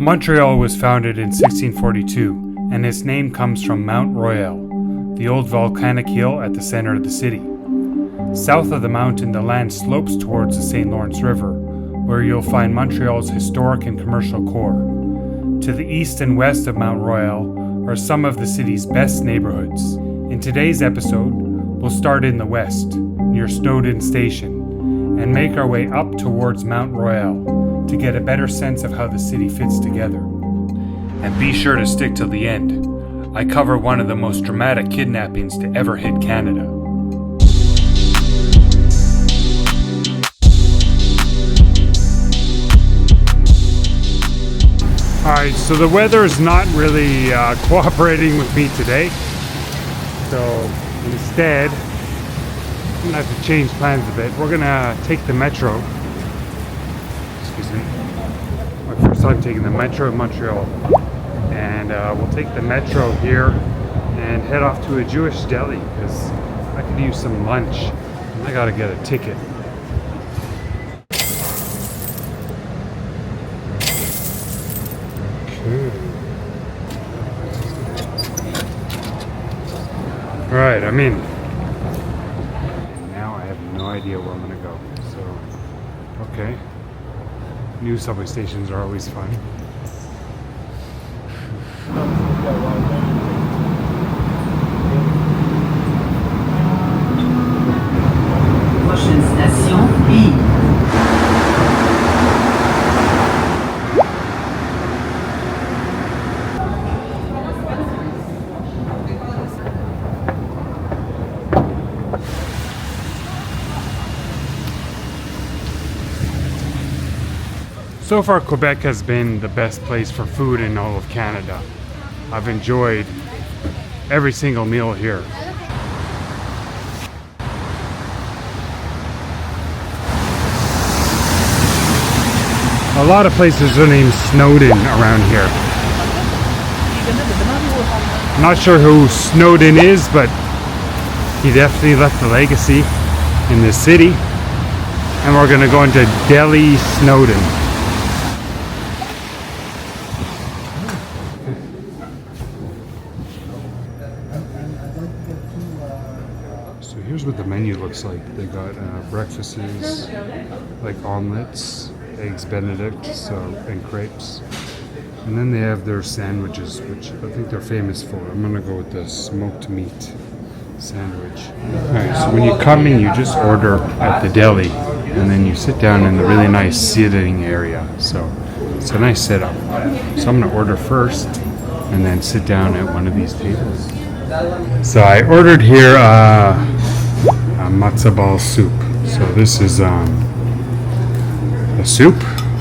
Montreal was founded in 1642, and its name comes from Mount Royal, the old volcanic hill at the center of the city. South of the mountain, the land slopes towards the St. Lawrence River, where you'll find Montreal's historic and commercial core. To the east and west of Mount Royal are some of the city's best neighborhoods. In today's episode, we'll start in the west, near Snowdon Station, and make our way up towards Mount Royal to get a better sense of how the city fits together. And be sure to stick till the end. I cover one of the most dramatic kidnappings to ever hit Canada. Alright, so the weather is not really cooperating with me today. So instead, I'm going to have to change plans a bit. We're going to take the metro. Excuse me. My first time taking the metro in Montreal. And we'll take the metro here and head off to a Jewish deli because I could use some lunch. And I got to get a ticket. Alright, I'm in. And now I have no idea where I'm gonna go. So, okay. New subway stations are always fun. Prochaine station, Beaver. So far, Quebec has been the best place for food in all of Canada. I've enjoyed every single meal here. A lot of places are named Snowdon around here. I'm not sure who Snowdon is, but he definitely left a legacy in this city. And we're gonna go into Deli Snowdon. So here's what the menu looks like. They got breakfasts, like omelets, eggs Benedict, and crepes. And then they have their sandwiches, which I think they're famous for. I'm gonna go with the smoked meat sandwich. Alright, so when you come in, you just order at the deli, and then you sit down in the really nice seating area. So it's a nice setup. So I'm gonna order first, and then sit down at one of these tables. So I ordered here a matzo ball soup. So this is a soup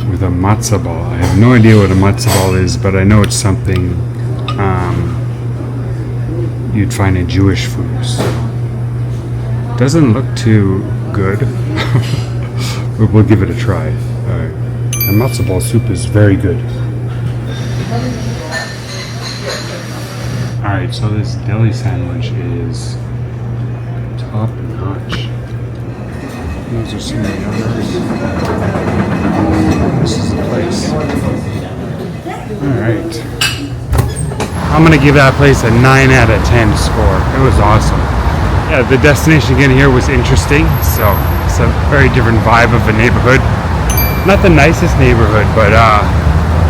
with a matzo ball. I have no idea what a matzo ball is, but I know it's something you'd find in Jewish food. So doesn't look too good, but we'll give it a try. And matzo ball soup is very good. Alright, so this deli sandwich is top notch. Those are some of the others. This is the place. Alright. I'm gonna give that place a 9 out of 10 score. It was awesome. Yeah, the destination getting here was interesting. So it's a very different vibe of a neighborhood. Not the nicest neighborhood, but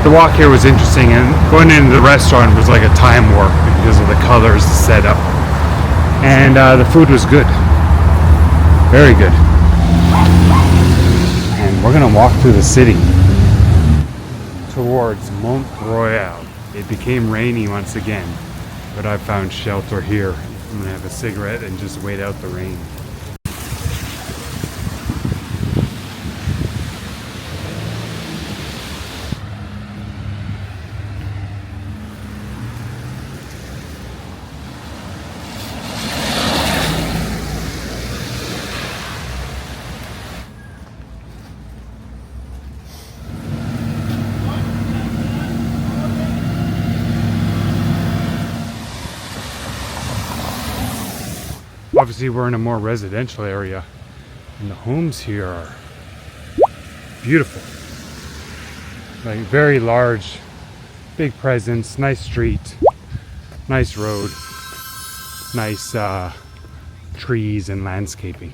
the walk here was interesting, and going into the restaurant was like a time warp because of the colors, the setup, and the food was good, very good. And we're gonna walk through the city towards Mount Royal. It became rainy once again, but I found shelter here. I'm gonna have a cigarette and just wait out the rain. Obviously we're in a more residential area, and the homes here are beautiful. Like very large big presence, nice street, nice road, nice trees and landscaping.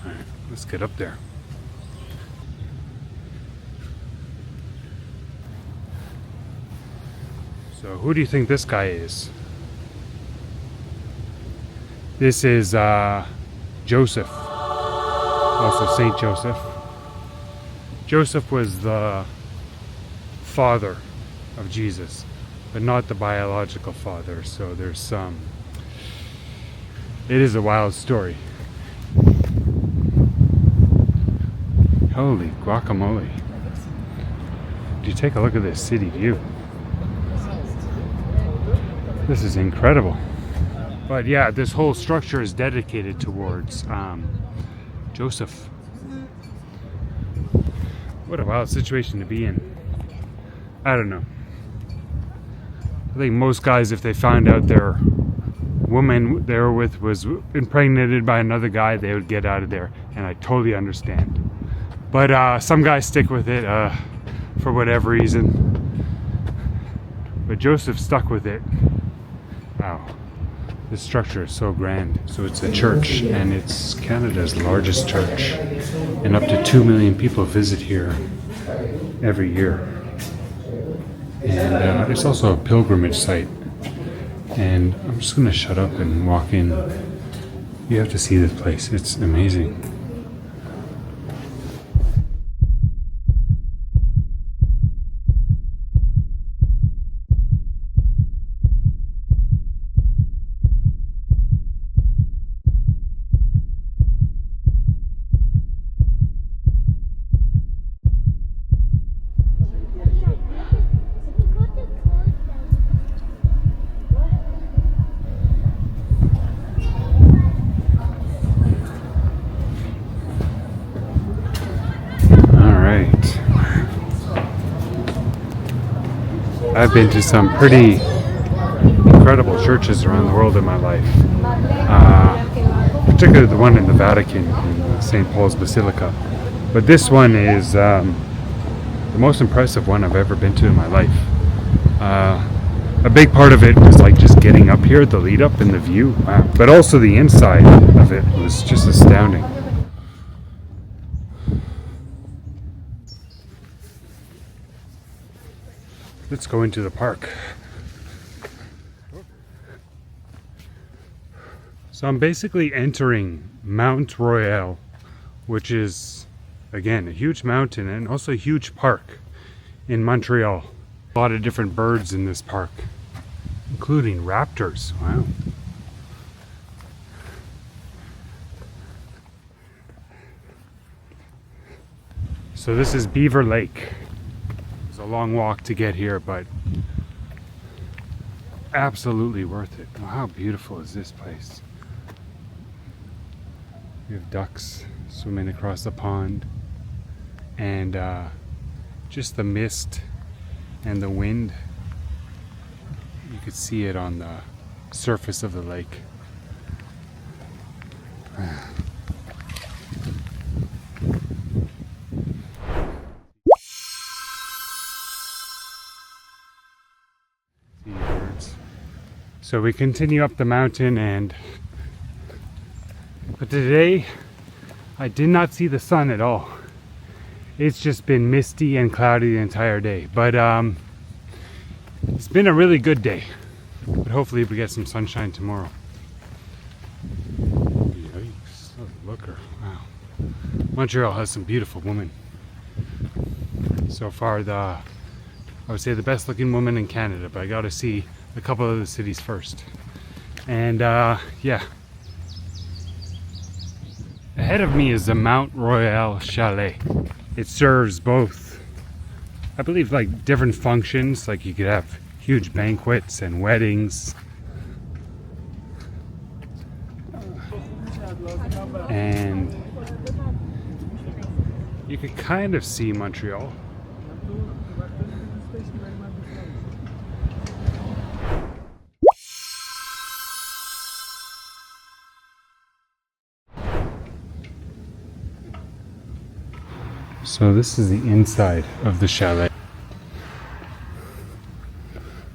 All right, let's get up there. So who do you think this guy is? This is Joseph, also Saint Joseph. Joseph was the father of Jesus, but not the biological father, so there's some... It is a wild story. Holy guacamole. Do you take a look at this city view? This is incredible. But yeah, this whole structure is dedicated towards Joseph. What a wild situation to be in. I don't know. I think most guys, if they found out their woman they were with was impregnated by another guy, they would get out of there. And I totally understand. But some guys stick with it for whatever reason. But Joseph stuck with it. Wow. This structure is so grand. So it's a church, and it's Canada's largest church. And up to 2 million people visit here every year. And it's also a pilgrimage site. And I'm just going to shut up and walk in. You have to see this place. It's amazing. I've been to some pretty incredible churches around the world in my life, particularly the one in the Vatican, in St. Paul's Basilica. But this one is the most impressive one I've ever been to in my life. A big part of it was like just getting up here, the lead up and the view, wow. But also the inside of it was just astounding. Let's go into the park. So I'm basically entering Mount Royal, which is, again, a huge mountain and also a huge park in Montreal. A lot of different birds in this park, including raptors. Wow. So this is Beaver Lake. It's a long walk to get here, but absolutely worth it. Oh, how beautiful is this place? We have ducks swimming across the pond, and just the mist and the wind. You could see it on the surface of the lake. So we continue up the mountain, but today I did not see the sun at all. It's just been misty and cloudy the entire day, but it's been a really good day. But hopefully we get some sunshine tomorrow. Yikes, look her, wow. Montreal has some beautiful women. So far I would say the best looking woman in Canada, but I got to see a couple of the cities first. And yeah, ahead of me is the Mount Royal Chalet. It serves both, I believe, like different functions. Like you could have huge banquets and weddings, and you could kind of see Montreal. So this is the inside of the chalet.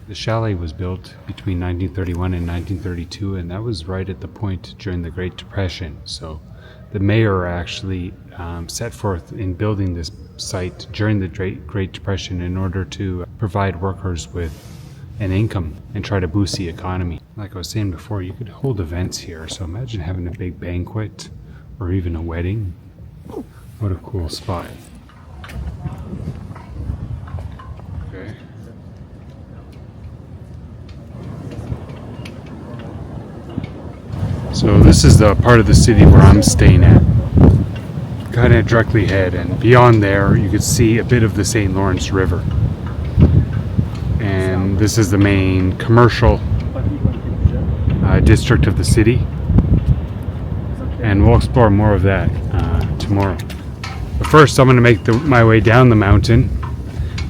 The chalet was built between 1931 and 1932, and that was right at the point during the Great Depression. So the mayor actually set forth in building this site during the Great Depression in order to provide workers with an income and try to boost the economy. Like I was saying before, you could hold events here. So imagine having a big banquet or even a wedding. What a cool spot. Okay. So this is the part of the city where I'm staying at. Kind of directly ahead, and beyond there you could see a bit of the St. Lawrence River. And this is the main commercial district of the city. And we'll explore more of that tomorrow. But first I'm going to make my way down the mountain,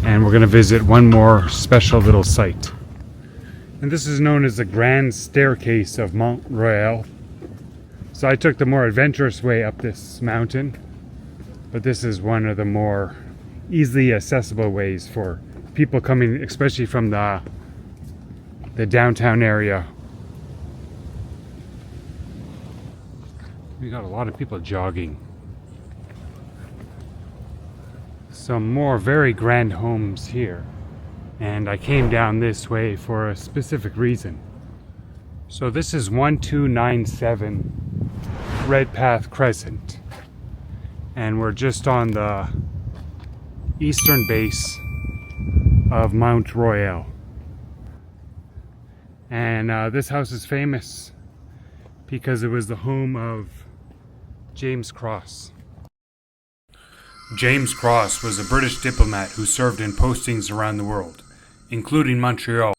and we're going to visit one more special little site. And this is known as the Grand Staircase of Mount Royal. So I took the more adventurous way up this mountain, but this is one of the more easily accessible ways for people coming, especially from the downtown area. We got a lot of people jogging. Some more very grand homes here. And I came down this way for a specific reason. So this is 1297 Redpath Crescent. And we're just on the eastern base of Mount Royal. And this house is famous because it was the home of James Cross. James Cross was a British diplomat who served in postings around the world, including Montreal.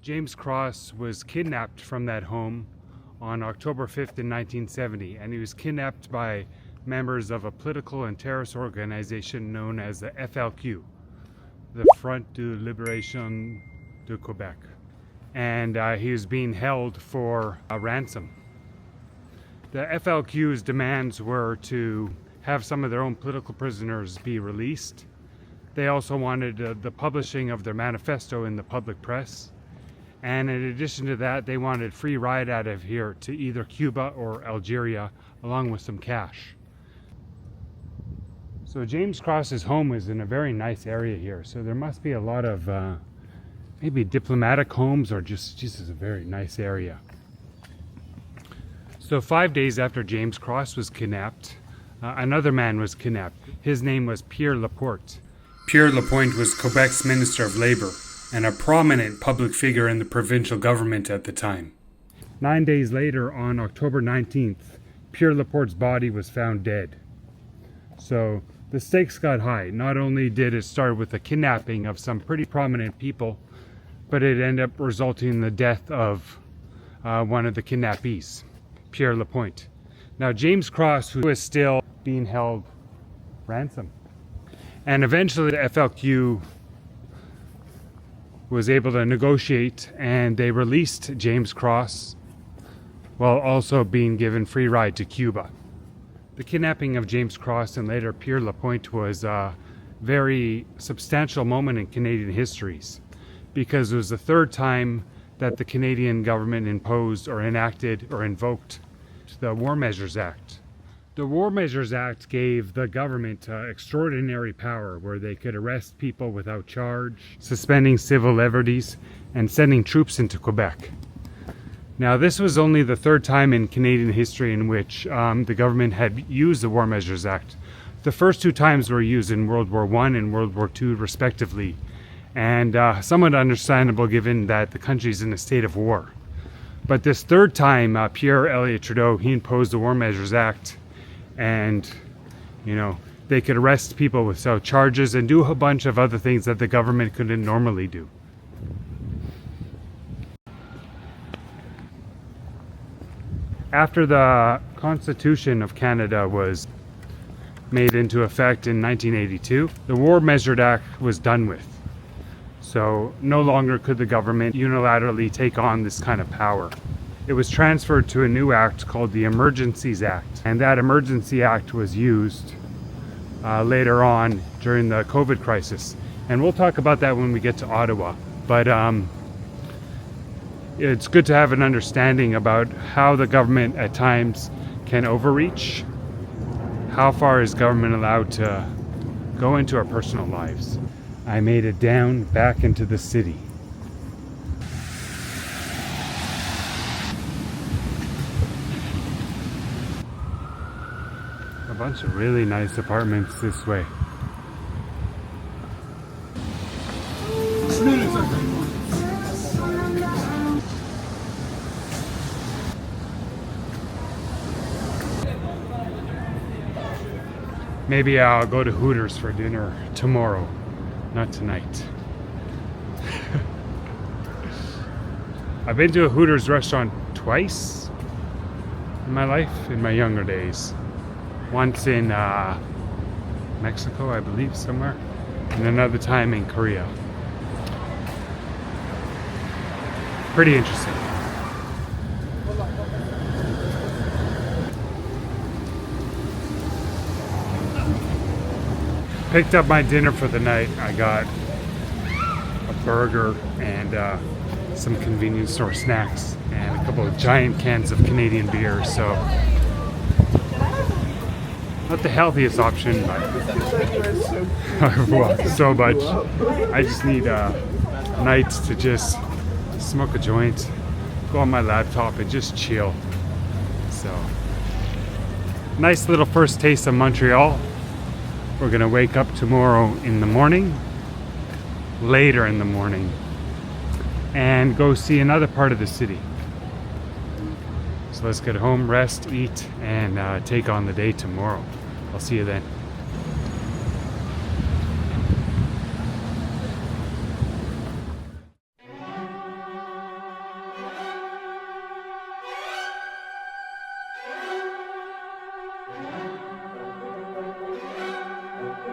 James Cross was kidnapped from that home on October 5th in 1970, and he was kidnapped by members of a political and terrorist organization known as the FLQ, the Front de Libération de Quebec. And he was being held for a ransom. The FLQ's demands were to have some of their own political prisoners be released. They also wanted the publishing of their manifesto in the public press. And in addition to that, they wanted free ride out of here to either Cuba or Algeria, along with some cash. So James Cross's home is in a very nice area here. So there must be a lot of maybe diplomatic homes, or just a very nice area. So 5 days after James Cross was kidnapped, another man was kidnapped. His name was Pierre Laporte. Pierre Laporte was Quebec's Minister of Labor and a prominent public figure in the provincial government at the time. 9 days later, on October 19th, Pierre Laporte's body was found dead. So the stakes got high. Not only did it start with the kidnapping of some pretty prominent people, but it ended up resulting in the death of one of the kidnappees, Pierre Laporte. Now James Cross, who was still being held ransom. And eventually the FLQ was able to negotiate, and they released James Cross while also being given free ride to Cuba. The kidnapping of James Cross and later Pierre Laporte was a very substantial moment in Canadian histories, because it was the third time that the Canadian government imposed or enacted or invoked the War Measures Act. The War Measures Act gave the government extraordinary power where they could arrest people without charge, suspending civil liberties, and sending troops into Quebec. Now, this was only the third time in Canadian history in which the government had used the War Measures Act. The first two times were used in World War I and World War II, respectively, and somewhat understandable given that the country's in a state of war. But this third time, Pierre Elliott Trudeau, he imposed the War Measures Act, and they could arrest people without charges and do a bunch of other things that the government couldn't normally do. After the Constitution of Canada was made into effect in 1982, the War Measures Act was done with. So no longer could the government unilaterally take on this kind of power. It was transferred to a new act called the Emergencies Act, and that Emergency Act was used later on during the COVID crisis. And we'll talk about that when we get to Ottawa. But it's good to have an understanding about how the government at times can overreach. How far is government allowed to go into our personal lives? I made it down back into the city. A bunch of really nice apartments this way. Maybe I'll go to Hooters for dinner tomorrow, not tonight. I've been to a Hooters restaurant twice in my life, in my younger days. Once in Mexico, I believe, somewhere, and another time in Korea. Pretty interesting. Picked up my dinner for the night. I got a burger and some convenience store snacks and a couple of giant cans of Canadian beer. So not the healthiest option, but I've walked so much. I just need nights to just smoke a joint, go on my laptop and just chill. So nice little first taste of Montreal. We're gonna wake up tomorrow in the morning, later in the morning, and go see another part of the city. So let's get home, rest, eat, and take on the day tomorrow. I'll see you then.